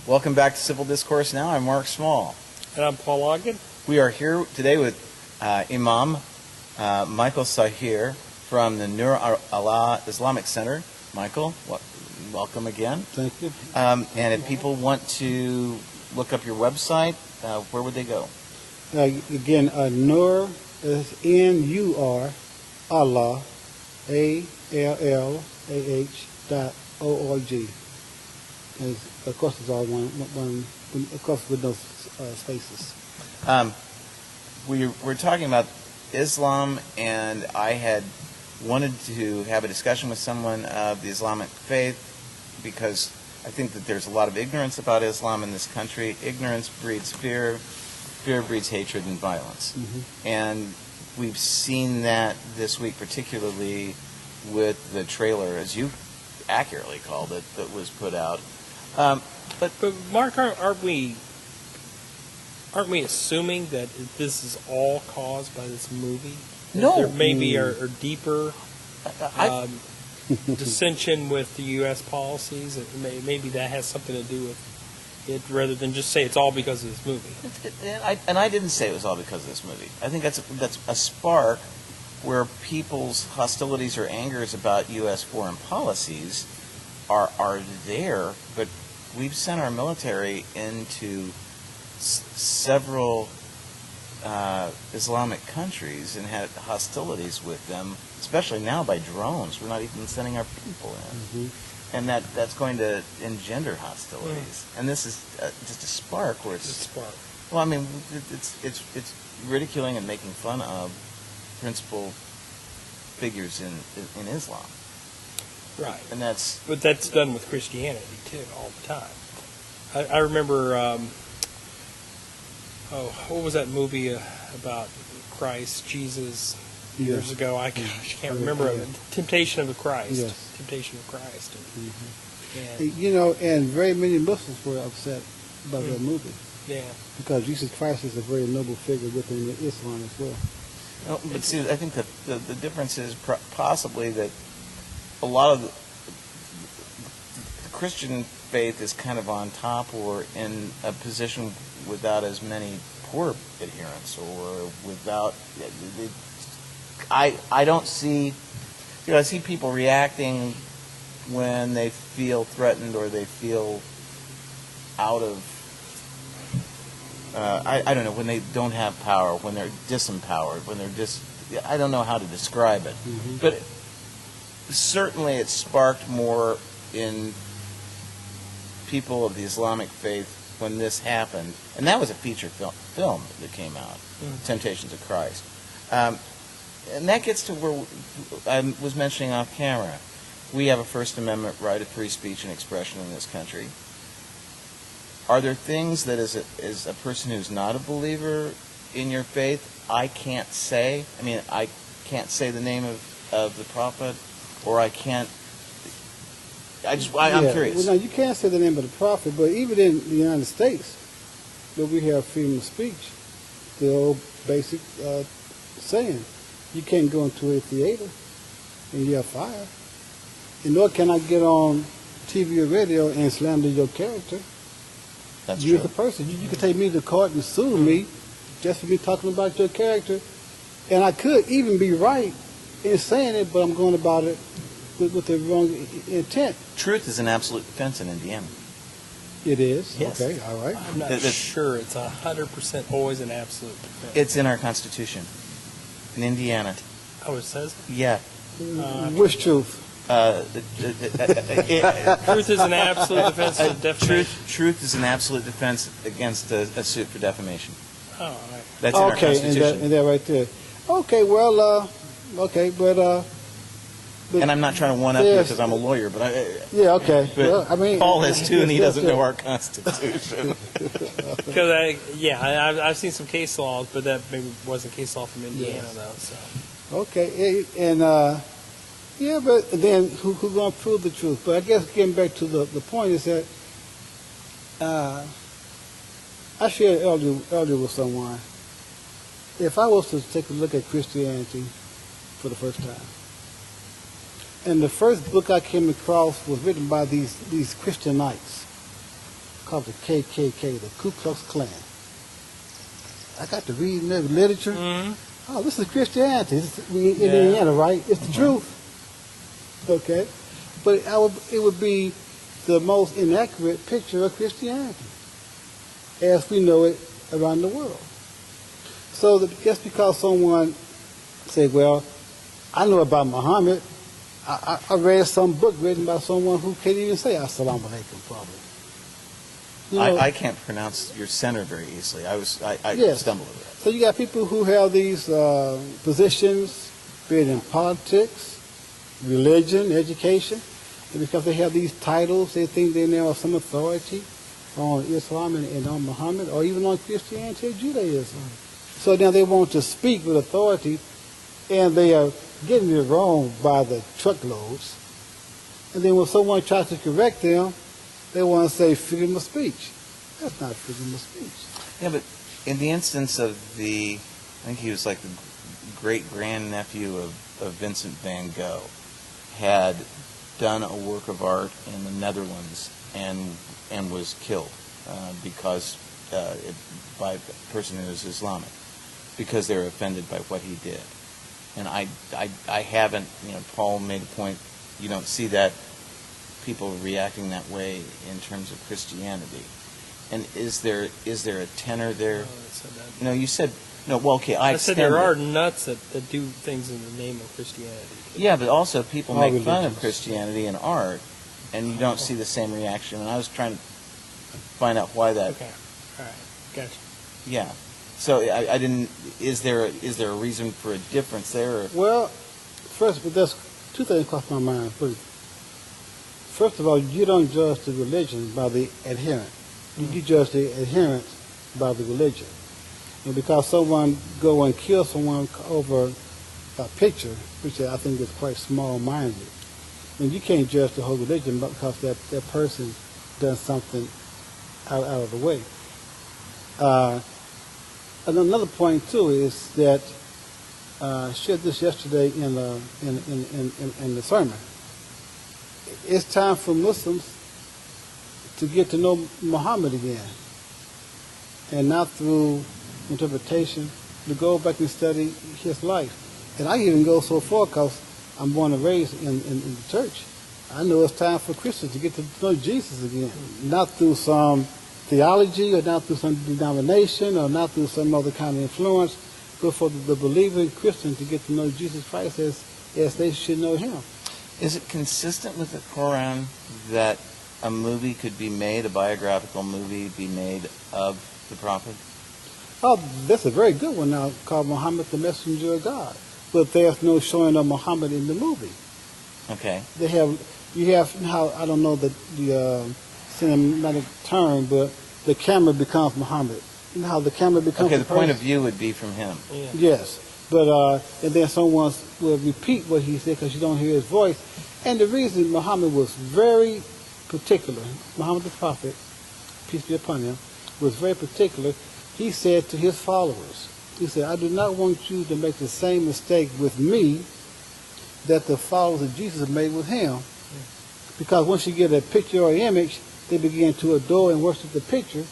Welcome back to Civil Discourse Now. I'm Mark Small. And I'm Paul Ogden. We are here today with Imam Mikal Saahir from the Nur-Allah Islamic Center. Michael, welcome again. Thank you. And if people want to look up your website, where would they go? Again, Nur is N-U-R, Allah, ALLAH.org. Of course, it's all one, of course, with no spaces. We're talking about Islam, and I had wanted to have a discussion with someone of the Islamic faith because I think that there's a lot of ignorance about Islam in this country. Ignorance breeds fear, fear breeds hatred and violence. Mm-hmm. And we've seen that this week, particularly with the trailer, as you accurately called it, that was put out. But Mark, aren't we assuming that this is all caused by this movie? No. There maybe are deeper dissension with the U.S. policies. Maybe that has something to do with it, rather than just say it's all because of this movie. And I didn't say it was all because of this movie. I think that's a spark where people's hostilities or angers about U.S. foreign policies are there, but we've sent our military into several Islamic countries and had hostilities with them, especially now by drones. We're not even sending our people in. Mm-hmm. And that's going to engender hostilities. And this is just a spark where it's... It's a spark. Well, I mean, it's ridiculing and making fun of principal figures in Islam. Right. And that's... But that's done with Christianity, too, all the time. I remember, what was that movie about Christ, Jesus, years ago? I can't remember. Yeah. Temptation of the Christ. Yes. Temptation of Christ. Mm-hmm. And very many Muslims were upset about that movie. Yeah. Because Jesus Christ is a very noble figure within Islam as well. No, but see, I think that the difference is possibly that a lot of the Christian faith is kind of on top or in a position without as many poor adherents or without... I don't see... I see people reacting when they feel threatened or they feel out of... I don't know, when they don't have power, when they're disempowered, when they're I don't know how to describe it. Mm-hmm. But certainly it sparked more in people of the Islamic faith when this happened. And that was a feature film that came out, Temptations of Christ. And that gets to where I was mentioning off camera. We have a First Amendment right of free speech and expression in this country. Are there things that as a person who's not a believer in your faith, I can't say? I mean, I can't say the name of the prophet, or I can't... I'm curious. Well, no, you can't say the name of the prophet, but even in the United States, where we have freedom of speech, the old basic saying, you can't go into a theater and you have fire. And nor can I get on TV or radio and slander your character. That's you true. as a person. You can take me to court and sue me just for me talking about your character. And I could even be right in saying it, but I'm going about it with the wrong intent. Truth is an absolute defense in Indiana. It is? Yes. Okay, all right. I'm not sure it's 100% always an absolute defense. It's in our Constitution. In Indiana. Oh, it says? Yeah. Which truth? Truth is an absolute defense of defamation. Truth is an absolute defense against a suit for defamation. Oh, all right. That's in our Constitution. And that right there. Okay, well, but and I'm not trying to one-up you because I'm a lawyer, but okay. But well, I mean, Paul has too, and he doesn't know our Constitution. Because I've seen some case laws, but that maybe wasn't case law from Indiana, though. So. Okay, and but then who gonna prove the truth? But I guess getting back to the point is that I shared earlier with someone. If I was to take a look at Christianity for the first time, and the first book I came across was written by these Christianites, called the KKK, the Ku Klux Klan. I got to read the literature. Mm-hmm. Oh, this is Christianity. We in Indiana, right? It's the truth. Okay, but it would be the most inaccurate picture of Christianity as we know it around the world. So that just because someone say, well, I know about Muhammad, I read some book written by someone who can't even say Assalamu Alaikum probably. You know, I can't pronounce your center very easily. I Yes. stumble over that. So you got people who have these positions, be it in politics, religion, education, and because they have these titles, they think they now have some authority on Islam and on Muhammad, or even on Christianity or Judaism. So now they want to speak with authority, and they are getting it wrong by the truckloads. And then when someone tries to correct them, they want to say freedom of speech. That's not freedom of speech. Yeah, but in the instance of I think he was like the great-grandnephew of Vincent van Gogh, had done a work of art in the Netherlands and was killed by a person who is Islamic because they were offended by what he did. And I haven't, Paul made a point, you don't see that people reacting that way in terms of Christianity. And is there a tenor there? You said, no, well, okay, I said there extend are it. nuts that do things in the name of Christianity. Yeah, but also people make fun of religions. Christianity in art, and you don't see the same reaction. And I was trying to find out why that. Okay, all right, gotcha. Yeah. So I didn't. Is there a reason for a difference there? Or? Well, first, but there's two things cross my mind. First of all, you don't judge the religion by the adherent. You judge the adherent by the religion. And because someone go and kill someone over a picture, which I think is quite small-minded, and you can't judge the whole religion because that person done something out of the way. And another point too is that I shared this yesterday in the sermon. It's time for Muslims to get to know Muhammad again, and not through interpretation, to go back and study his life. And I even go so far because I'm born and raised in the church. I know it's time for Christians to get to know Jesus again, not through some theology or not through some denomination or not through some other kind of influence, but for the believing Christian to get to know Jesus Christ as they should know him. Is it consistent with the Quran that a movie could be made, a biographical movie be made of the Prophet? Oh, that's a very good one now, called Muhammad the Messenger of God. But there's no showing of Muhammad in the movie. Okay. You have how, I don't know the cinematic term, but the camera becomes Muhammad. You know how the camera becomes Okay, the point of person? view would be from him. Yeah. Yes, but and then someone will repeat what he said because you don't hear his voice. And the reason Muhammad was very particular, Muhammad the Prophet, peace be upon him, was very particular. He said to his followers, he said, I do not want you to make the same mistake with me that the followers of Jesus made with him. Because once you get a picture or image, they begin to adore and worship the picture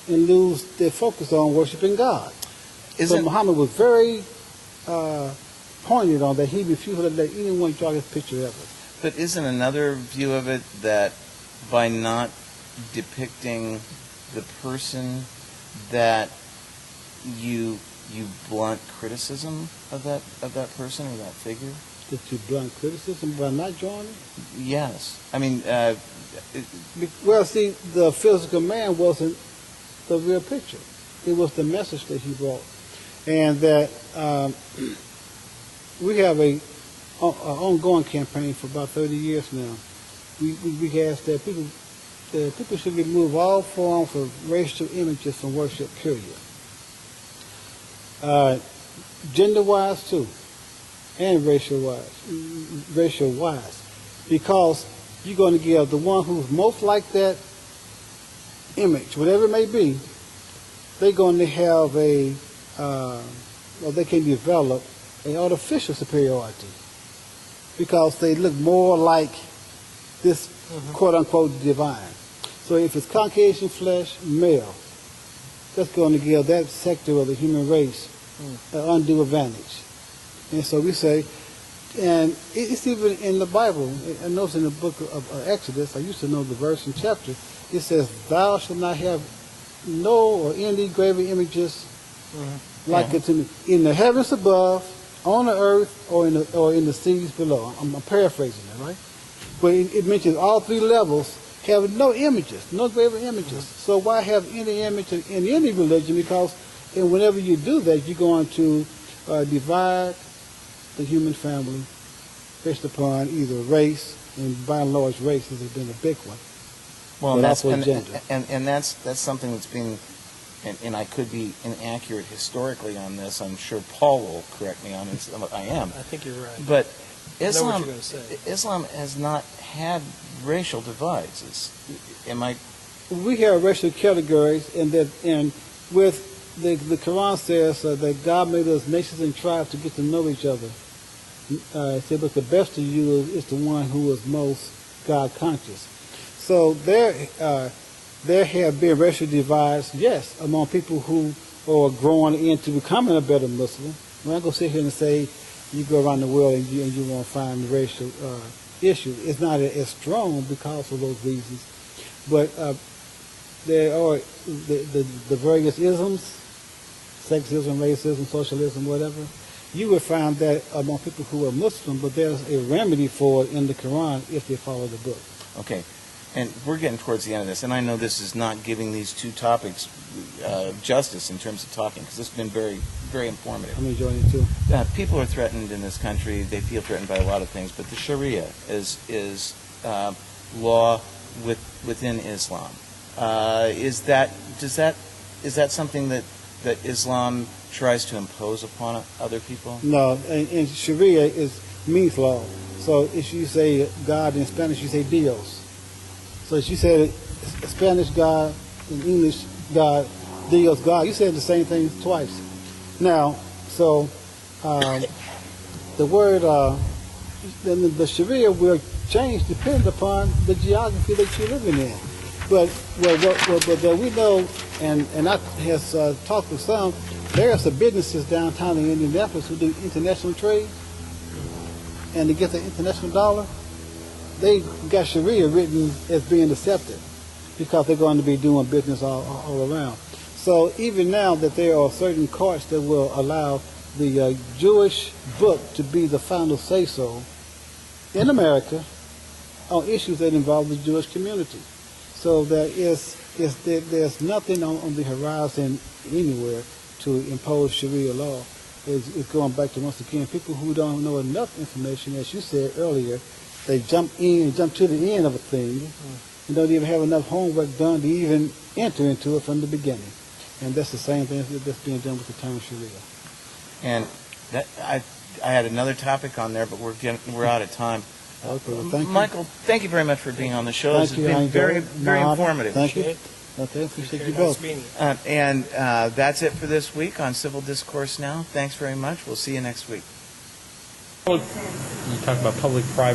and lose their focus on worshiping God. So Muhammad was very pointed on that. He refused to let anyone draw his picture ever. But isn't another view of it that by not depicting the person that you blunt criticism of that person or that figure? That you blunt criticism by not drawing it? Yes. I mean, well, see, the physical man wasn't the real picture. It was the message that he brought. And that we have an ongoing campaign for about 30 years now. We ask that people should remove all forms of racial images from worship, period. Gender-wise, too, and racial-wise. Because you're going to give the one who's most like that image, whatever it may be, they're going to have they can develop an artificial superiority because they look more like this quote-unquote divine. So if it's Caucasian flesh, male, that's going to give that sector of the human race an undue advantage. And so we say, and it's even in the Bible. I know it's in the book of Exodus. I used to know the verse and chapter. It says, "Thou shalt not have no or any graven images like unto me in the heavens above, on the earth, or in the seas below." I'm paraphrasing that, right? But it mentions all three levels have no images, no graven images. So why have any image in any religion? Because whenever you do that, you're going to divide the human family based upon either race, and by and large, race has been a big one. Well, But that's also gender. and that's something that's being, and I could be inaccurate historically on this. I'm sure Paul will correct me on this. I am. I think you're right. But I know what Islam, you're gonna say. Islam has not had racial divides. Am I? We have racial categories, and with the Quran says that God made us nations and tribes to get to know each other. It said, but the best of you is the one who is most God conscious. So there have been racial divides, yes, among people who are growing into becoming a better Muslim. I'm not going to sit here and say you go around the world and you won't find the racial issue. It's not as strong because of those reasons. But there are the various isms, sexism, racism, socialism, whatever. You would find that among people who are Muslim, but there's a remedy for it in the Quran if they follow the book. Okay. And we're getting towards the end of this, and I know this is not giving these two topics justice in terms of talking, because this has been very, very informative. I'm enjoying it too. People are threatened in this country. They feel threatened by a lot of things, but the Sharia is law within Islam. Is that something that Islam tries to impose upon other people? No, and Sharia means law. So if you say God in Spanish, you say Dios. So if you say Spanish God, in English God, Dios God, you said the same thing twice. Now, so the word, the Sharia will change depending upon the geography that you're living in. But what we know, and I has talked with some, there are some businesses downtown in Indianapolis who do international trade, and to get the international dollar, they got Sharia written as being accepted because they're going to be doing business all around. So even now that there are certain courts that will allow the Jewish book to be the final say-so in America on issues that involve the Jewish community. So there's nothing on the horizon anywhere to impose Sharia law. It's going back to, once again, people who don't know enough information, as you said earlier, they jump to the end of a thing and don't even have enough homework done to even enter into it from the beginning. And that's the same thing that's being done with the term Sharia. And that I had another topic on there, but we're out of time. Okay, well, thank you. Michael, thank you very much for being on the show. Thank This you. has been very, I enjoyed it. very My honor. informative. Thank you. Okay, appreciate you Nice both. meeting you. And that's it for this week on Civil Discourse Now. Thanks very much. We'll see you next week. You talk about public-private